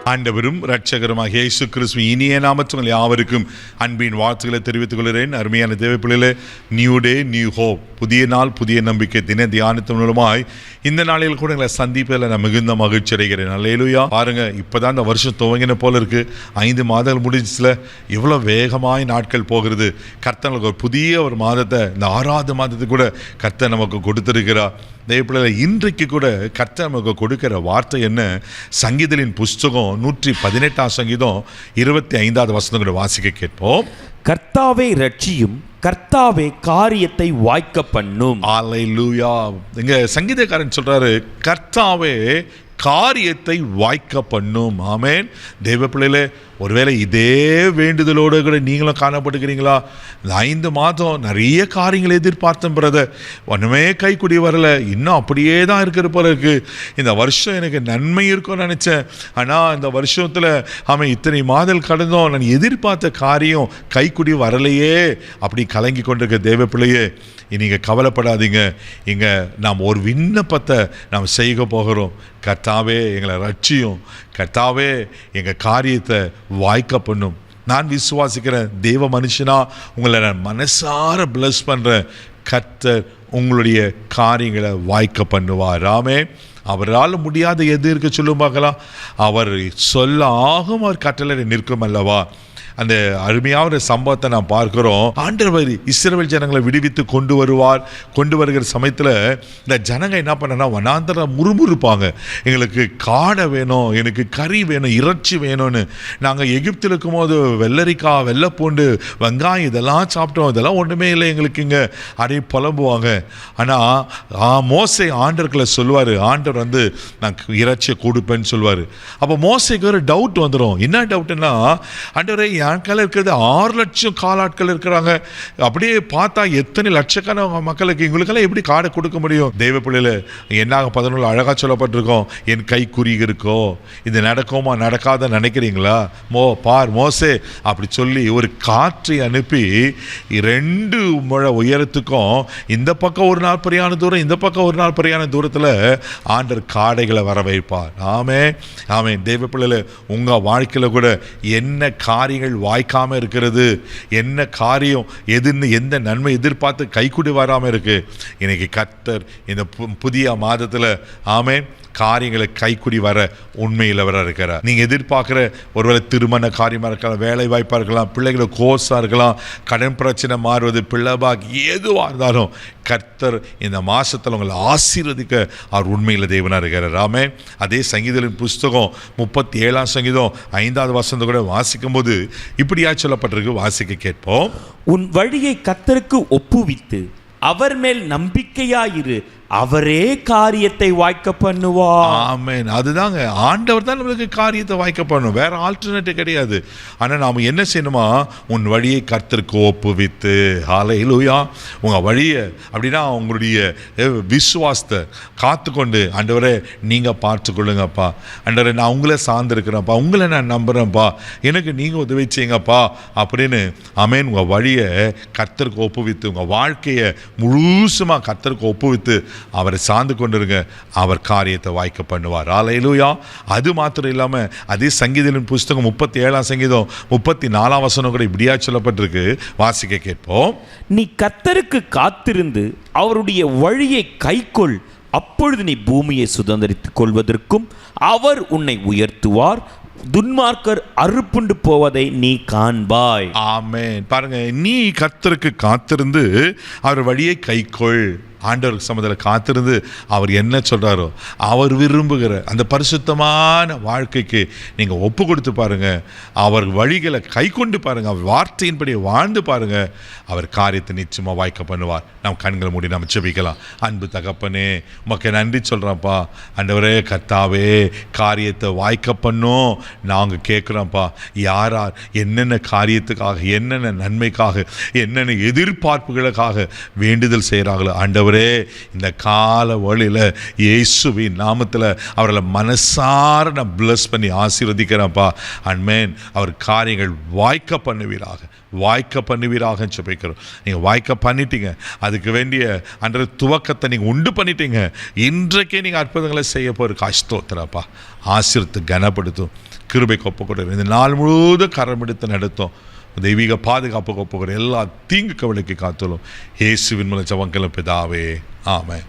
ஆண்டவரும் இரட்சகருமாக இயேசு கிறிஸ்து இனிய நாமத்தில் யாவருக்கும் அன்பின் வாழ்த்துக்களை தெரிவித்துக் கொள்கிறேன். அருமையான தேவப்பிள்ளைகளே, நியூ டே நியூ ஹோப், புதிய நாள் புதிய நம்பிக்கை தின தியானத்தின் மூலமாய் இந்த நாளில் கூட எங்களை சந்திப்பதில் நான் மிகுந்த மகிழ்ச்சி அடைகிறேன். அல்லேலூயா. பாருங்க, இப்போதான் இந்த வருஷம் துவங்கின போல இருக்கு. 5 மாதங்கள் முடிஞ்சிச்சுல, எவ்வளோ வேகமாய் நாட்கள் போகிறது. கர்த்தர் நமக்கு ஒரு புதிய ஒரு மாதத்தை, இந்த 6வது மாதத்துக்கு கூட கர்த்தர் நமக்கு கொடுத்திருக்கிறார். தேவப்பிள்ளைகளே, இன்றைக்கு கூட கர்த்தர் நமக்கு கொடுக்கிற வார்த்தை என்ன? சங்கீதலின் புஸ்தகம் 118 சங்கீதம் 25வது வசனம் கூட வாசிக்க கேட்போம். கர்த்தாவே ரட்சியும், கர்த்தாவே காரியத்தை வாய்க்க பண்ணும். அல்லேலூயா. இங்க சங்கீதக்காரன் சொல்றாரு, கர்த்தாவே காரியத்தை வாய்க்க பண்ணும். ஆமேன். தேவ பிள்ளைகளே, ஒருவேளை இதே வேண்டுதலோடு கூட நீங்களும் காணப்படுகிறீங்களா? இந்த 5 மாதம் நிறைய காரியங்களை எதிர்பார்த்தேன் பிரதர், ஒன்றுமே கைக்குடி வரல, இன்னும் அப்படியே தான் இருக்கிற போல இருக்கு. இந்த வருஷம் எனக்கு நன்மை இருக்கும்னு நினச்சேன், ஆனால் இந்த வருஷத்தில் இத்தனை மாதம் கடந்தோம், நான் எதிர்பார்த்த காரியம் கைக்குடி வரலையே, அப்படி கலங்கி கொண்டிருக்க தேவ பிள்ளையே, நீங்கள் கவலைப்படாதீங்க. இங்கே நாம் ஒரு விண்ணப்பத்தை நாம் செய்ய போகிறோம். கர்த்தாவே எங்களை ரட்சியும், கர்த்தாவே எங்கள் காரியத்தை வாய்க்க பண்ணும். நான் விசுவாசிக்கிறேன், தேவ மனுஷனா உங்களை நான் மனசார பிளஸ் பண்ணுறேன். கர்த்தர் உங்களுடைய காரியங்களை வாய்க்க பண்ணுவார். ஆமே. அவரால் முடியாத எது இருக்க சொல்லும் பார்க்கலாம். அவர் சொல்ல ஆகும், அவர் கட்டளை நிற்கும் அல்லவா. அந்த அருமையான ஒரு சம்பவத்தை நான் பார்க்கிறோம். ஆண்டவர் இஸ்ரவேல் ஜனங்களை விடுவித்து கொண்டு வருகிற சமயத்தில் இந்த ஜனங்க என்ன பண்ணனா, வனாந்தர முறுமுறுப்பாங்க. எங்களுக்கு காடை வேணும், எனக்கு கறி வேணும், இறைச்சி வேணும்னு. நாங்கள் எகிப்தில் இருக்கும்போது வெள்ளரிக்காய், வெள்ளைப்பூண்டு, வெங்காயம் இதெல்லாம் சாப்பிட்டோம், இதெல்லாம் ஒன்றுமே இல்லை எங்களுக்கு இங்கே அப்படியே புலம்புவாங்க. ஆனால் மோசே ஆண்டர்களை சொல்லுவார், ஆண்டவர் வந்து நான் இறைச்சியை கொடுப்பேன்னு சொல்லுவார். அப்போ மோசைக்கு ஒரு டவுட் வந்துடும். என்ன டவுட்னா, ஆண்டவரே ஆட்கள் இருக்கிறது 6 லட்சம் காலாட்கள் இருக்கிறாங்க, அப்படியே பார்த்தா எத்தனை லட்சக்கணக்கான மக்களுக்கு இவங்களுக்கெல்லாம் எப்படி காடை கொடுக்க முடியும்? தெய்வ பிள்ளையில என்னாக 11 அழகா சொல்லப்பட்டிருக்கோம், என் கை குறி இருக்கோ, இது நடக்குமா நடக்காத நினைக்கிறீங்களா? மோசே அப்படி சொல்லி ஒரு காற்றை அனுப்பி 2 முழ உயரத்துக்கும் இந்த பக்கம் ஒரு நாள் பிரயாண தூரம், இந்த பக்கம் ஒரு நாள் பிரயாண தூரத்தில் ஆண்டர் காடைகளை வர வைப்பார். ஆமே ஆமே. தெய்வ பிள்ளையில உங்க வாழ்க்கையில கூட என்ன காரியங்கள் வாய்க்காம இருக்கிறது, என்ன காரியம் எதுன்னு எந்த நன்மை எதிர்பார்த்து கைக்கூடி வராமல் இருக்கு, இன்னைக்கு கர்த்தர் இந்த புதிய மாதத்தில் ஆமென் காரியங்களை கைக்குடி வர உண்மையில் வர இருக்கிறார். நீங்கள் எதிர்பார்க்குற ஒருவேளை திருமண காரியமாக இருக்கலாம், வேலை வாய்ப்பாக இருக்கலாம், பிள்ளைகளை கோர்ஸாக இருக்கலாம், கடன் பிரச்சனை மாறுவது, பிள்ளைபாக் எதுவாக இருந்தாலும் கர்த்தர் இந்த மாதத்தில் உங்களை ஆசீர்வதிக்க அவர் உண்மையில் தேவனாக இருக்கிறார். ஆமென். அதே சங்கீதத்தின் புஸ்தகம் 37 சங்கீதம் 5வது வசனத்தை கூட வாசிக்கும் போது இப்படியா சொல்லப்பட்டிருக்கு, வாசிக்க கேட்போம். உன் வழியை கர்த்தருக்கு ஒப்புவித்து அவர் மேல் நம்பிக்கையாயிரு, அவரே காரியத்தை வாய்க்க பண்ணுவார். ஆமென். அதுதாங்க, ஆண்டவர் தான் நம்மளுக்கு காரியத்தை வாய்க்க பண்ணணும், வேற ஆல்டர்னேட்டிவ் கிடையாது. ஆனால் நாம் என்ன செய்யணுமா, உன் வழியை கர்த்தருக்கு ஒப்புவித்து. ஹல்லேலூயா. உங்கள் வழியை அப்படின்னா உங்களுடைய விசுவாசத்தை காத்துக்கொண்டு, ஆண்டவரே நீங்கள் பார்த்து கொள்ளுங்கப்பா, ஆண்டவரே நான் உங்களை சார்ந்திருக்கிறேன்ப்பா, உங்களை நான் நம்புகிறேன்ப்பா, எனக்கு நீங்கள் உதவி செய்யுங்கப்பா அப்படின்னு ஆமென். உங்கள் வழியை கர்த்தருக்கு ஒப்புவித்து, உங்கள் வாழ்க்கையை முழுசுமாக கர்த்தருக்கு ஒப்புவித்து அவரை சார்ந்து கொண்டிருங்க, அவர் காரியத்தை வாய்க்க பண்ணுவார். அல்லேலூயா. அது மாத்திரம் இல்லாமல் அதே சங்கீதத்தின் புஸ்தகம் 37 சங்கீதம் 34 வசனம் கூட இப்படியா சொல்லப்பட்டிருக்கு, வாசிக்க கேட்போம். நீ கர்த்தருக்கு காத்திருந்து அவருடைய வழியை கைக்கொள், அப்பொழுது நீ பூமியை சுதந்தரித்துக் கொள்வதற்கும் அவர் உன்னை உயர்த்துவார், துன்மார்க்கர் அறுப்புண்டு போவதை நீ காண்பாய். ஆமென். பாருங்க, நீ கர்த்தருக்கு காத்திருந்து அவர் வழியை கைக்கொள். ஆண்டவருக்கு சமத்தில் காத்திருந்து அவர் என்ன சொல்கிறாரோ, அவர் விரும்புகிற அந்த பரிசுத்தமான வாழ்க்கைக்கு நீங்கள் ஒப்பு கொடுத்து பாருங்கள், அவர் வழிகளை கை கொண்டு பாருங்கள், அவர் வார்த்தையின்படி வாழ்ந்து பாருங்கள், அவர் காரியத்தை நிச்சயமாக வாய்க்க பண்ணுவார். நம் கண்களை மூடி நம்ம ஜெபிக்கலாம். அன்பு தகப்பனே, உமக்கு நன்றி சொல்கிறோம்ப்பா. ஆண்டவரே கர்த்தாவே, காரியத்தை வாய்க்க பண்ணும் நாங்கள் கேட்குறோம்ப்பா. யார் என்னென்ன காரியத்துக்காக, என்னென்ன நன்மைக்காக, என்னென்ன எதிர்பார்ப்புகளுக்காக வேண்டுதல் செய்கிறாங்களோ, ஆண்டவர் ஆண்டவரே இந்த கால வழியில் இயேசுவின் நாமத்தில் அவர்களை மனசார நான் பிளஸ் பண்ணி ஆசீர்வதிக்கிறேன்ப்பா. அன்மேன் அவர் காரியங்கள் வாய்க்க பண்ணுவீராக ஜெபிக்கிறோம். நீங்கள் வாய்க்க பண்ணிட்டீங்க, அதுக்கு வேண்டிய அன்ற துவக்கத்தை நீங்கள் உண்டு பண்ணிட்டீங்க. இன்றைக்கே நீங்கள் அற்புதங்களை செய்ய போகிற ஸ்தோத்திரப்பா. ஆசீர்வதித்து கனப்படுத்தும், கிருபைக்கு ஒப்புக்கொடுங்க. இந்த நாள் முழுவதும் கரம் எடுத்து நடத்தும், தெய்வீக பாதுகாப்புக்கு ஒப்புக்கிற எல்லா தீங்கு கவலைக்கு காத்துலும் இயேசுவின் மூலம் ஜெபங்களும் பிதாவே, ஆமென்.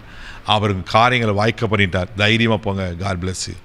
அவருக்கு காரியங்களை வாய்க்க பண்ணிட்டார். தைரியமாக போங்க. God bless you.